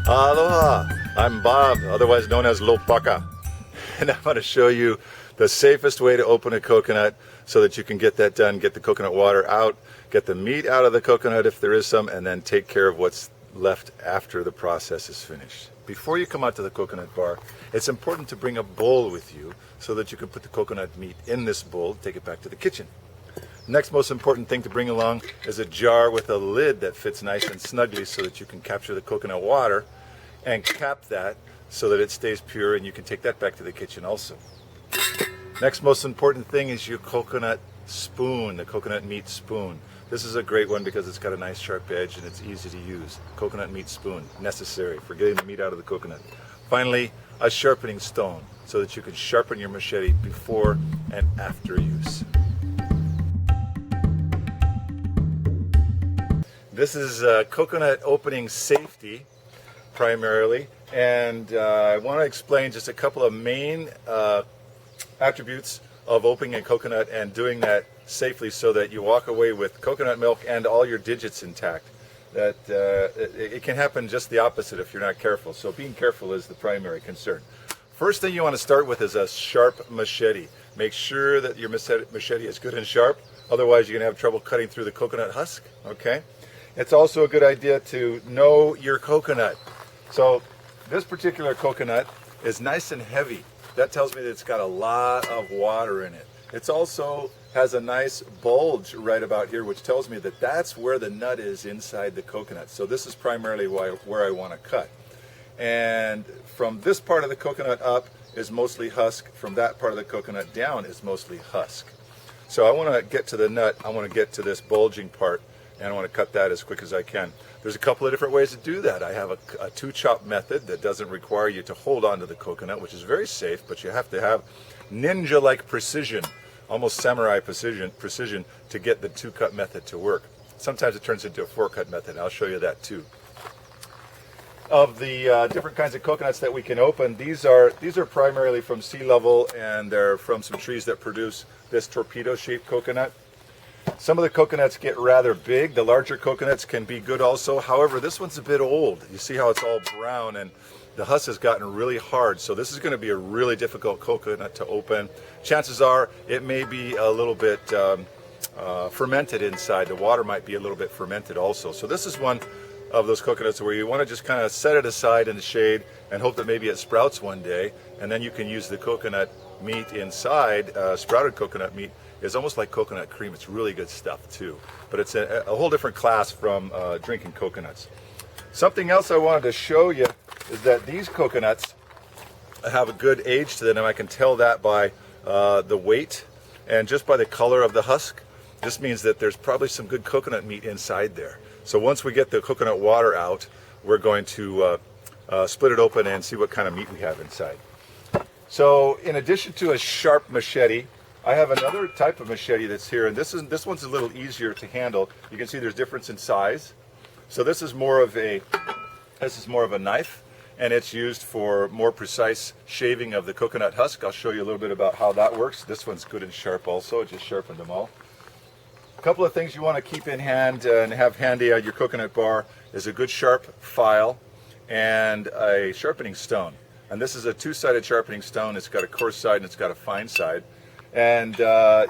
Aloha, I'm Bob, otherwise known as Lopaka, and I'm going to show you the safest way to open a coconut so that you can get that done, get the coconut water out, get the meat out of the coconut if there is some, and then take care of what's left after the process is finished. Before you come out to the coconut bar, it's important to bring a bowl with you so that you can put the coconut meat in this bowl, take it back to the kitchen. Next most important thing to bring along is a jar with a lid that fits nice and snugly so that you can capture the coconut water and cap that so that it stays pure and you can take that back to the kitchen also. Next most important thing is your coconut spoon, the coconut meat spoon. This is a great one because it's got a nice sharp edge and it's easy to use. Coconut meat spoon, necessary for getting the meat out of the coconut. Finally, a sharpening stone so that you can sharpen your machete before and after use. This is coconut opening safety primarily, and I want to explain just a couple of main attributes of opening a coconut and doing that safely so that you walk away with coconut milk and all your digits intact. That it can happen just the opposite if you're not careful, so being careful is the primary concern. First thing you want to start with is a sharp machete. Make sure that your machete is good and sharp, otherwise you're going to have trouble cutting through the coconut husk. Okay? It's also a good idea to know your coconut. So this particular coconut is nice and heavy. That tells me that it's got a lot of water in it. It also has a nice bulge right about here, which tells me that that's where the nut is inside the coconut. So this is primarily where I want to cut. And from this part of the coconut up is mostly husk. From that part of the coconut down is mostly husk. So I want to get to the nut. I want to get to this bulging part, and I want to cut that as quick as I can. There's a couple of different ways to do that. I have a two-chop method that doesn't require you to hold on to the coconut, which is very safe, but you have to have ninja-like precision, almost samurai precision to get the two-cut method to work. Sometimes it turns into a four-cut method. I'll show you that too. Of the different kinds of coconuts that we can open, these are primarily from sea level, and they're from some trees that produce this torpedo-shaped coconut. Some of the coconuts get rather big. The larger coconuts can be good also. However, this one's a bit old. You see how it's all brown and the husk has gotten really hard. So this is going to be a really difficult coconut to open. Chances are it may be a little bit fermented inside. The water might be a little bit fermented also. So this is one of those coconuts where you want to just kind of set it aside in the shade and hope that maybe it sprouts one day, and then you can use the coconut meat inside. Sprouted coconut meat is almost like coconut cream. It's really good stuff too, but it's a whole different class from drinking coconuts. Something else I wanted to show you is that these coconuts have a good age to them, and I can tell that by the weight and just by the color of the husk. This means that there's probably some good coconut meat inside there. So once we get the coconut water out, we're going to split it open and see what kind of meat we have inside. So in addition to a sharp machete, I have another type of machete that's here, and this one's a little easier to handle. You can see there's difference in size. So this is more of a knife, and it's used for more precise shaving of the coconut husk. I'll show you a little bit about how that works. This one's good and sharp also. It just sharpened them all. A couple of things you want to keep in hand and have handy at your coconut bar is a good sharp file and a sharpening stone. And this is a two-sided sharpening stone. It's got a coarse side and it's got a fine side. And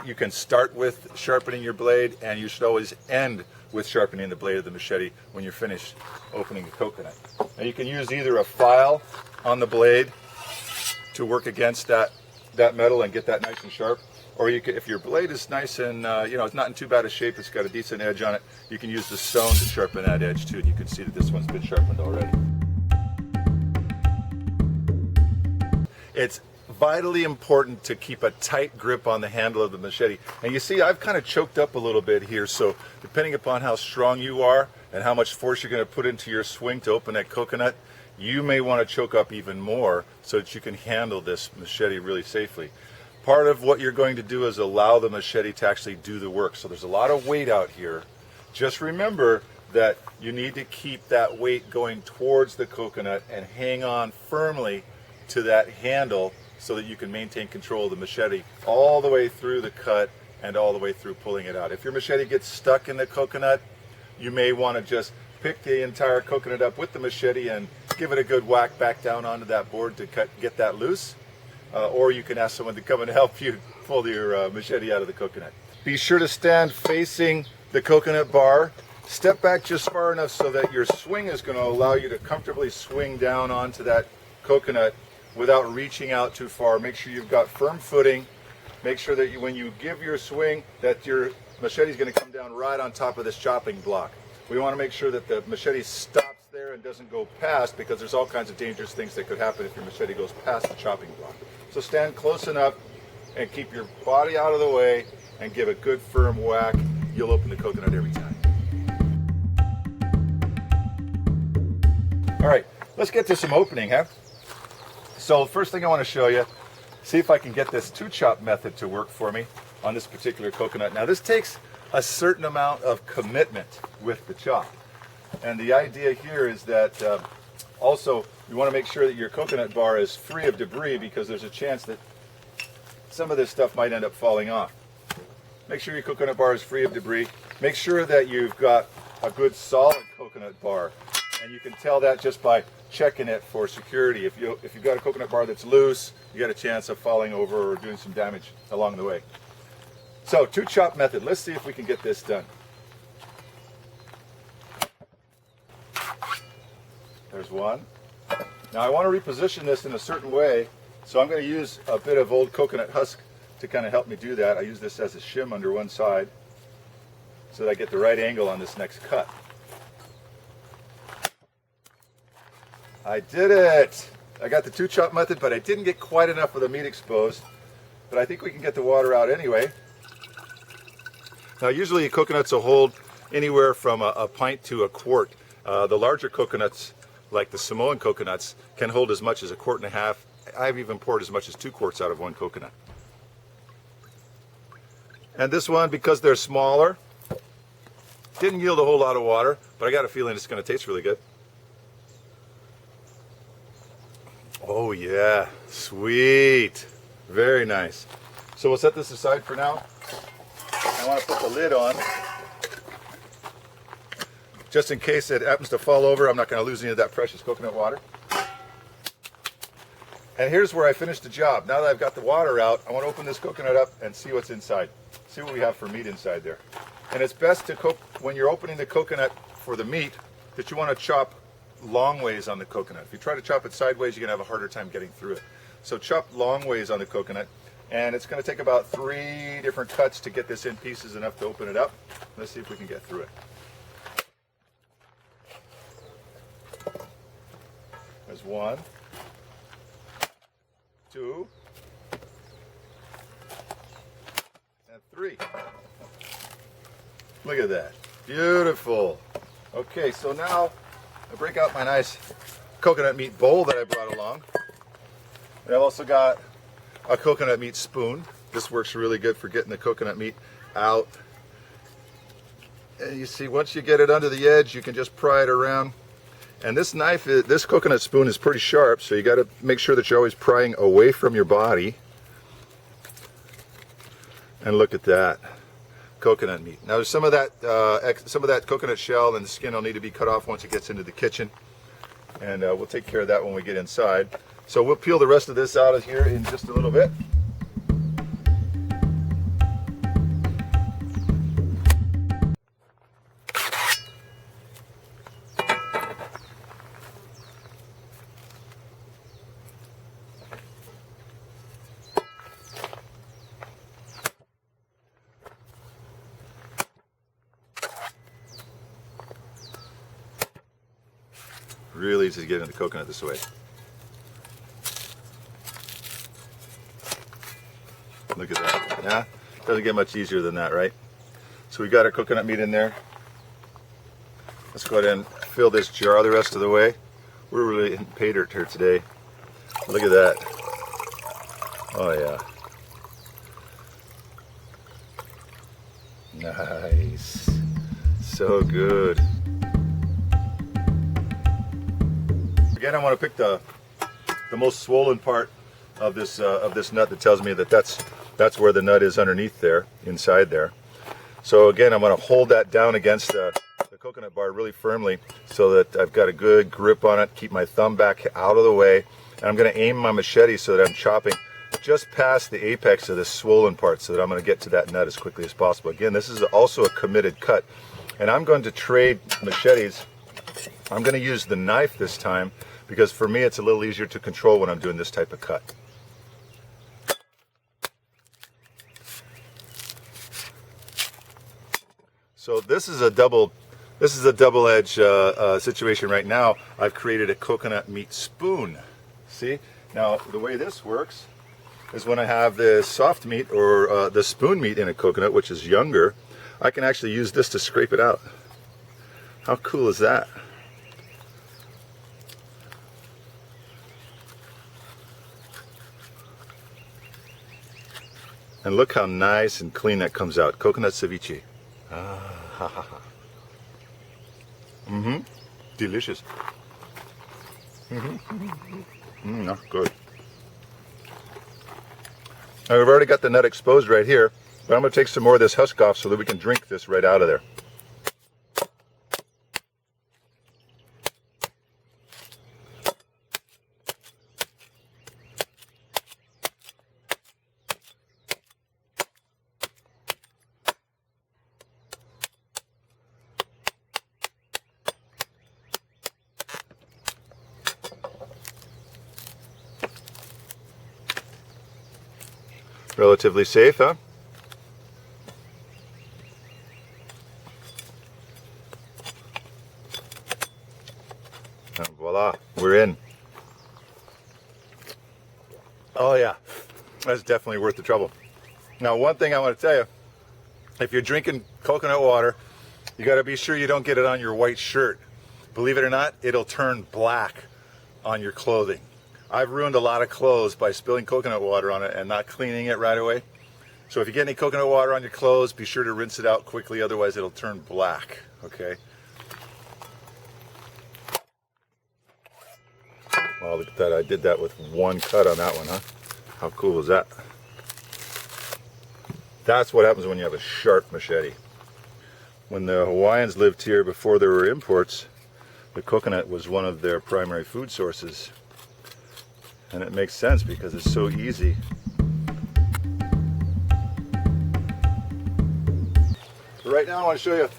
you can start with sharpening your blade, and you should always end with sharpening the blade of the machete when you're finished opening a coconut. Now you can use either a file on the blade to work against that metal and get that nice and sharp, or you can, if your blade is nice and it's not in too bad a shape, it's got a decent edge on it, you can use the stone to sharpen that edge too. And you can see that this one's been sharpened already. It's vitally important to keep a tight grip on the handle of the machete. And you see I've kind of choked up a little bit here, so depending upon how strong you are and how much force you're going to put into your swing to open that coconut, you may want to choke up even more so that you can handle this machete really safely. Part of what you're going to do is allow the machete to actually do the work. So there's a lot of weight out here. Just remember that you need to keep that weight going towards the coconut and hang on firmly to that handle so that you can maintain control of the machete all the way through the cut and all the way through pulling it out. If your machete gets stuck in the coconut, you may want to just pick the entire coconut up with the machete and just give it a good whack back down onto that board to get that loose. Or you can ask someone to come and help you pull your machete out of the coconut. Be sure to stand facing the coconut bar. Step back just far enough so that your swing is going to allow you to comfortably swing down onto that coconut without reaching out too far. Make sure you've got firm footing. Make sure that when you give your swing, that your machete is going to come down right on top of this chopping block. We want to make sure that the machete stops there and doesn't go past, because there's all kinds of dangerous things that could happen if your machete goes past the chopping block. So stand close enough and keep your body out of the way and give a good firm whack. You'll open the coconut every time. All right, let's get to some opening, huh? So first thing I want to show you, see if I can get this two-chop method to work for me on this particular coconut. Now this takes a certain amount of commitment with the chop. And the idea here is that also you want to make sure that your coconut bar is free of debris, because there's a chance that some of this stuff might end up falling off. Make sure your coconut bar is free of debris. Make sure that you've got a good solid coconut bar. And you can tell that just by checking it for security. If you've got a coconut bar that's loose, you got a chance of falling over or doing some damage along the way. So, two-chop method. Let's see if we can get this done. There's one. Now I want to reposition this in a certain way, so I'm going to use a bit of old coconut husk to kind of help me do that. I use this as a shim under one side so that I get the right angle on this next cut. I did it! I got the two-chop method, but I didn't get quite enough of the meat exposed. But I think we can get the water out anyway. Now usually coconuts will hold anywhere from a pint to a quart. The larger coconuts, like the Samoan coconuts, can hold as much as 1.5 quarts. I've even poured as much as 2 quarts out of one coconut. And this one, because they're smaller, didn't yield a whole lot of water, but I got a feeling it's going to taste really good. Oh yeah, sweet. Very nice. So we'll set this aside for now. I want to put the lid on. Just in case it happens to fall over, I'm not going to lose any of that precious coconut water. And here's where I finished the job. Now that I've got the water out, I want to open this coconut up and see what's inside. See what we have for meat inside there. And it's best to cook, when you're opening the coconut for the meat, that you want to chop long ways on the coconut. If you try to chop it sideways, you're going to have a harder time getting through it. So chop long ways on the coconut, and it's going to take about 3 different cuts to get this in pieces enough to open it up. Let's see if we can get through it. There's 1, 2, and 3. Look at that. Beautiful. Okay, so now I break out my nice coconut meat bowl that I brought along. And I've also got a coconut meat spoon. This works really good for getting the coconut meat out. And you see, once you get it under the edge, you can just pry it around. And this knife, this coconut spoon is pretty sharp, so you got to make sure that you're always prying away from your body. And look at that. Coconut meat. Now some of that coconut shell and the skin will need to be cut off once it gets into the kitchen, and we'll take care of that when we get inside. So we'll peel the rest of this out of here in just a little bit. Really easy to get in the coconut this way. Look at that. Yeah, doesn't get much easier than that, right? So we got our coconut meat in there. Let's go ahead and fill this jar the rest of the way. We're really in pay dirt here today. Look at that. Oh yeah. Nice. So good. Again, I want to pick the most swollen part of this nut that tells me that that's where the nut is underneath there, inside there. So again, I'm going to hold that down against the the coconut bar really firmly so that I've got a good grip on it, keep my thumb back out of the way, and I'm going to aim my machete so that I'm chopping just past the apex of this swollen part so that I'm going to get to that nut as quickly as possible. Again, this is also a committed cut, and I'm going to trade machetes. I'm going to use the knife this time because for me it's a little easier to control when I'm doing this type of cut. So this is a double-edged situation right now. I've created a coconut meat spoon. See? Now the way this works is when I have the soft meat or the spoon meat in a coconut, which is younger, I can actually use this to scrape it out. How cool is that? And look how nice and clean that comes out. Coconut ceviche. Ah, ha, ha, ha. Mm-hmm. Delicious. Mm-hmm. No, good. Now we've already got the nut exposed right here, but I'm going to take some more of this husk off so that we can drink this right out of there. Relatively safe, huh? And voila, we're in. Oh yeah, that's definitely worth the trouble. Now one thing I want to tell you, if you're drinking coconut water, you got to be sure you don't get it on your white shirt. Believe it or not, it'll turn black on your clothing. I've ruined a lot of clothes by spilling coconut water on it and not cleaning it right away. So if you get any coconut water on your clothes, be sure to rinse it out quickly, otherwise it'll turn black, okay? Oh, look at that, I did that with one cut on that one, huh? How cool is that? That's what happens when you have a sharp machete. When the Hawaiians lived here before there were imports, the coconut was one of their primary food sources. And it makes sense because it's so easy. So right now I want to show you a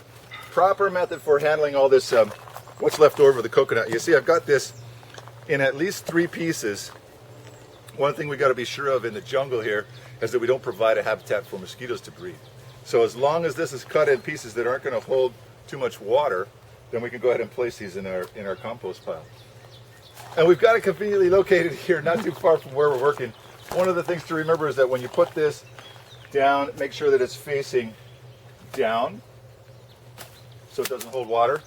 proper method for handling all this, what's left over of the coconut. You see I've got this in at least 3 pieces. One thing we got to be sure of in the jungle here is that we don't provide a habitat for mosquitoes to breed. So as long as this is cut in pieces that aren't going to hold too much water, then we can go ahead and place these in our compost pile. And we've got it conveniently located here, not too far from where we're working. One of the things to remember is that when you put this down, make sure that it's facing down so it doesn't hold water.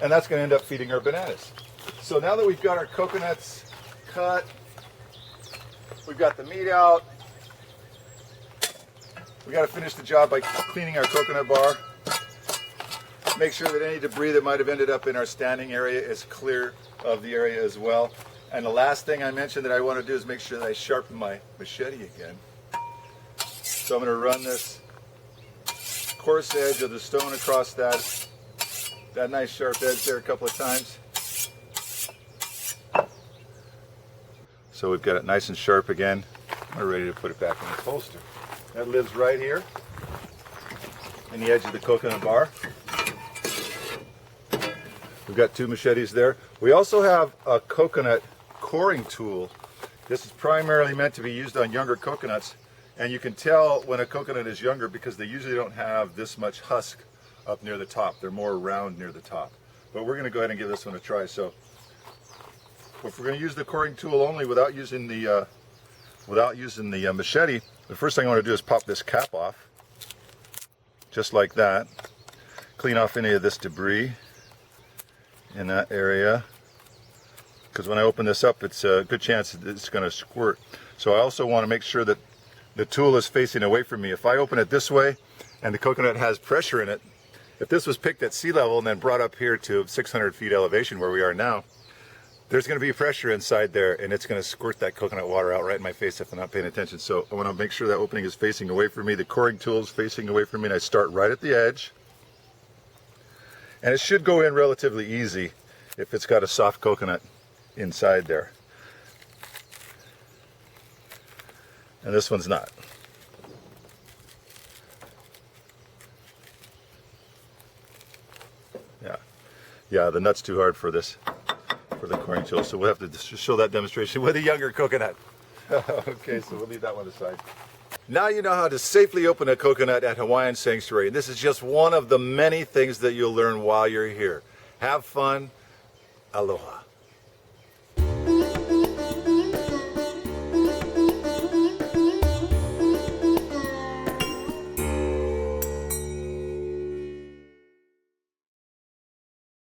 And that's going to end up feeding our bananas. So now that we've got our coconuts cut, we've got the meat out, we got to finish the job by cleaning our coconut bar. Make sure that any debris that might have ended up in our standing area is clear of the area as well. And the last thing I mentioned that I want to do is make sure that I sharpen my machete again. So I'm going to run this coarse edge of the stone across that nice sharp edge there a couple of times. So we've got it nice and sharp again. We're ready to put it back in the holster. That lives right here in the edge of the coconut bar. We've got 2 machetes there. We also have a coconut coring tool. This is primarily meant to be used on younger coconuts, and you can tell when a coconut is younger because they usually don't have this much husk up near the top. They're more round near the top. But we're going to go ahead and give this one a try. So if we're going to use the coring tool only without using the machete, the first thing I want to do is pop this cap off, just like that. Clean off any of this debris in that area, because when I open this up, it's a good chance that it's going to squirt. So I also want to make sure that the tool is facing away from me. If I open it this way and the coconut has pressure in it, if this was picked at sea level and then brought up here to 600 feet elevation where we are now, there's going to be pressure inside there and it's going to squirt that coconut water out right in my face if I'm not paying attention. So I want to make sure that opening is facing away from me, the coring tool is facing away from me, and I start right at the edge. And it should go in relatively easy if it's got a soft coconut inside there. And this one's not. Yeah, the nut's too hard for this, for the corn chill, so we'll have to show that demonstration with a younger coconut. Okay, so we'll leave that one aside. Now you know how to safely open a coconut at Hawaiian Sanctuary. This is just one of the many things that you'll learn while you're here. Have fun. Aloha.